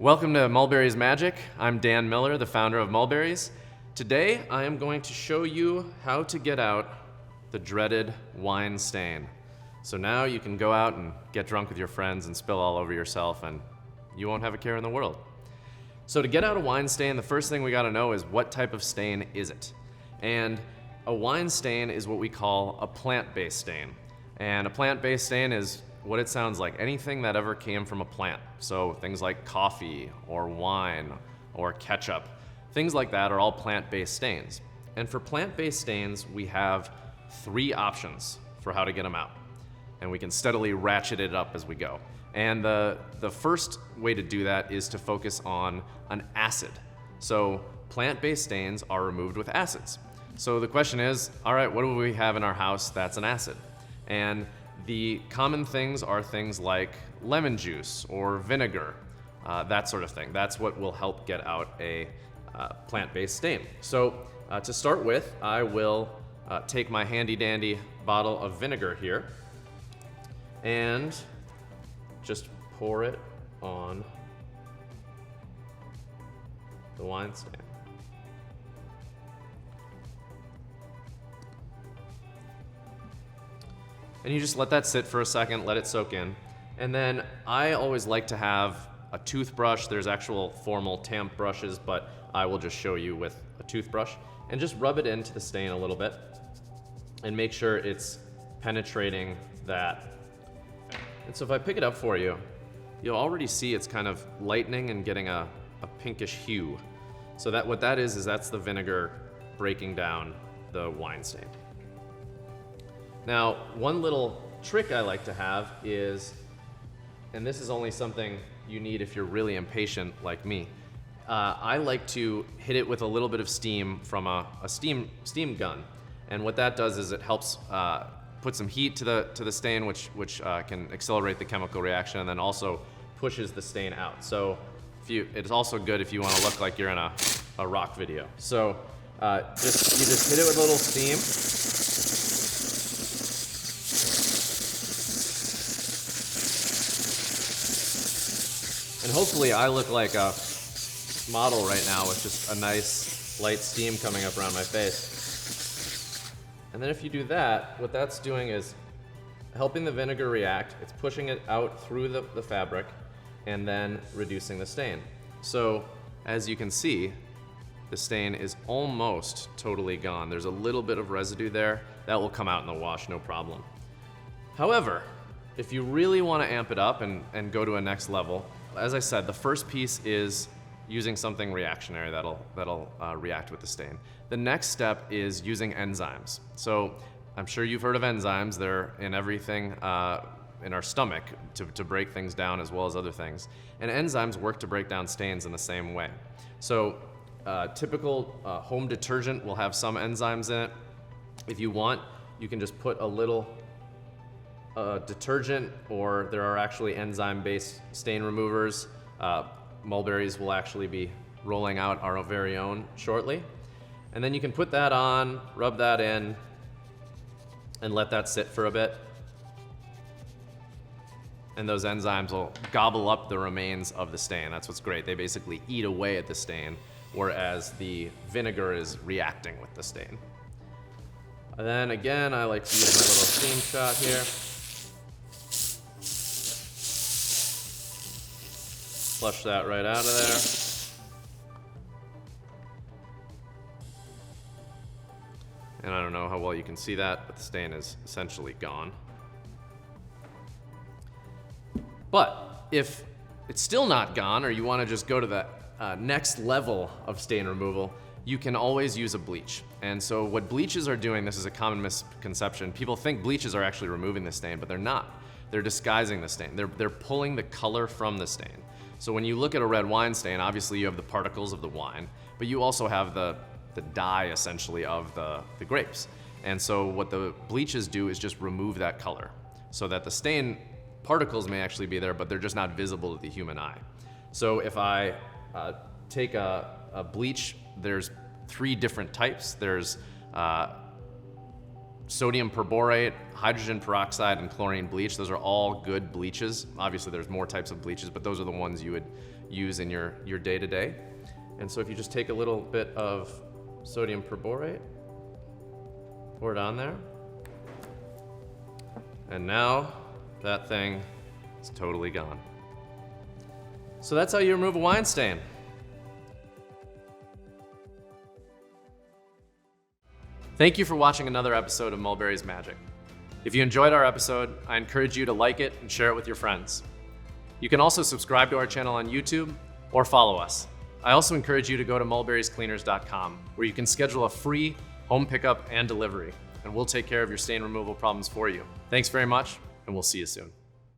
Welcome to Mulberrys Magic. I'm Dan Miller, the founder of Mulberrys. Today, I am going to show you how to get out the dreaded wine stain. So now you can go out and get drunk with your friends and spill all over yourself, and you won't have a care in the world. So to get out a wine stain, the first thing we gotta know is what type of stain is it? And a wine stain is what we call a plant-based stain. And a plant-based stain is what it sounds like, anything that ever came from a plant. So things like coffee or wine or ketchup, things like that are all plant-based stains. And for plant-based stains, we have three options for how to get them out. And we can steadily ratchet it up as we go. And the first way to do that is to focus on an acid. So plant-based stains are removed with acids. So the question is, all right, what do we have in our house that's an acid? And the common things are things like lemon juice or vinegar, that sort of thing. That's what will help get out a plant-based stain. So to start with, I will take my handy-dandy bottle of vinegar here and just pour it on the wine stain. And you just let that sit for a second, let it soak in. And then I always like to have a toothbrush. There's actual formal tamp brushes, but I will just show you with a toothbrush. And just rub it into the stain a little bit and make sure it's penetrating that. And so if I pick it up for you, you'll already see it's kind of lightening and getting a pinkish hue. So that what that is that's the vinegar breaking down the wine stain. Now, one little trick I like to have is, and this is only something you need if you're really impatient like me, I like to hit it with a little bit of steam from a steam gun. And what that does is it helps put some heat to the stain, which can accelerate the chemical reaction, and then also pushes the stain out. So it's also good if you want to look like you're in a rock video. So you just hit it with a little steam. And hopefully I look like a model right now with just a nice light steam coming up around my face. And then if you do that, what that's doing is helping the vinegar react. It's pushing it out through the fabric and then reducing the stain. So as you can see, the stain is almost totally gone. There's a little bit of residue there. That will come out in the wash, no problem. However, if you really want to amp it up and go to a next level, as I said, the first piece is using something reactionary that'll react with the stain. The next step is using enzymes. So I'm sure you've heard of enzymes. They're in everything in our stomach to break things down as well as other things. And enzymes work to break down stains in the same way. So typical home detergent will have some enzymes in it. If you want, you can just put a little detergent, or there are actually enzyme-based stain removers. Mulberrys will actually be rolling out our very own shortly. And then you can put that on, rub that in, and let that sit for a bit. And those enzymes will gobble up the remains of the stain. That's what's great. They basically eat away at the stain, whereas the vinegar is reacting with the stain. And then again, I like to use my little steam shot here. Flush that right out of there. And I don't know how well you can see that, but the stain is essentially gone. But if it's still not gone, or you want to just go to the next level of stain removal, you can always use a bleach. And so what bleaches are doing, this is a common misconception, people think bleaches are actually removing the stain, but they're not. They're disguising the stain. They're pulling the color from the stain. So when you look at a red wine stain, obviously you have the particles of the wine, but you also have the dye essentially of the grapes. And so what the bleaches do is just remove that color so that the stain particles may actually be there, but they're just not visible to the human eye. So if I take a bleach, there's three different types. There's sodium perborate, hydrogen peroxide, and chlorine bleach. Those are all good bleaches. Obviously, there's more types of bleaches, but those are the ones you use in your day-to-day. And so if you just take a little bit of sodium perborate, pour it on there, and now that thing is totally gone. So that's how you remove a wine stain. Thank you for watching another episode of Mulberrys Magic. If you enjoyed our episode, I encourage you to like it and share it with your friends. You can also subscribe to our channel on YouTube or follow us. I also encourage you to go to mulberryscleaners.com, where you can schedule a free home pickup and delivery, and we'll take care of your stain removal problems for you. Thanks very much, and we'll see you soon.